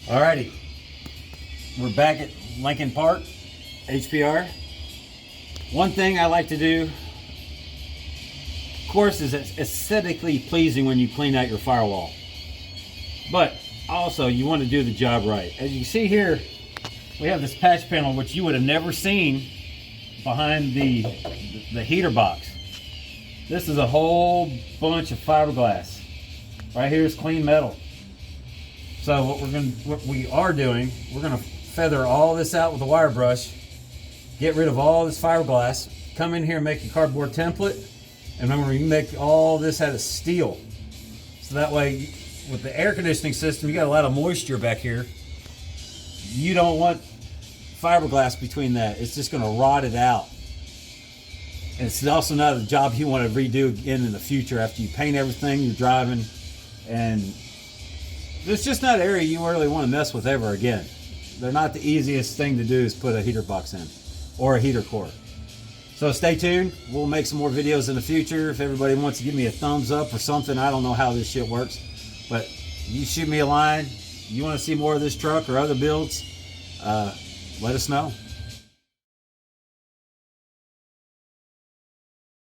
Alrighty, we're back at Lenk Park HPR. One thing I like to do, of course, is it's aesthetically pleasing when you clean out your firewall. But also, you want to do the job right. As you can see here, we have this patch panel, which you would have never seen behind the heater box. This is a whole bunch of fiberglass. Right here is clean metal. So what we are doing, we're gonna feather all this out with a wire brush, get rid of all this fiberglass, come in here and make a cardboard template, and remember you make all this out of steel. So that way, with the air conditioning system, you got a lot of moisture back here. You don't want fiberglass between that. It's just gonna rot it out. And it's also not a job you want to redo again in the future after you paint everything, you're driving, and it's just not an area you really want to mess with ever again. They're not the easiest thing to do is put a heater box in or a heater core. So stay tuned. We'll make some more videos in the future. If everybody wants to give me a thumbs up or something, I don't know how this shit works, but you shoot me a line. You want to see more of this truck or other builds, let us know.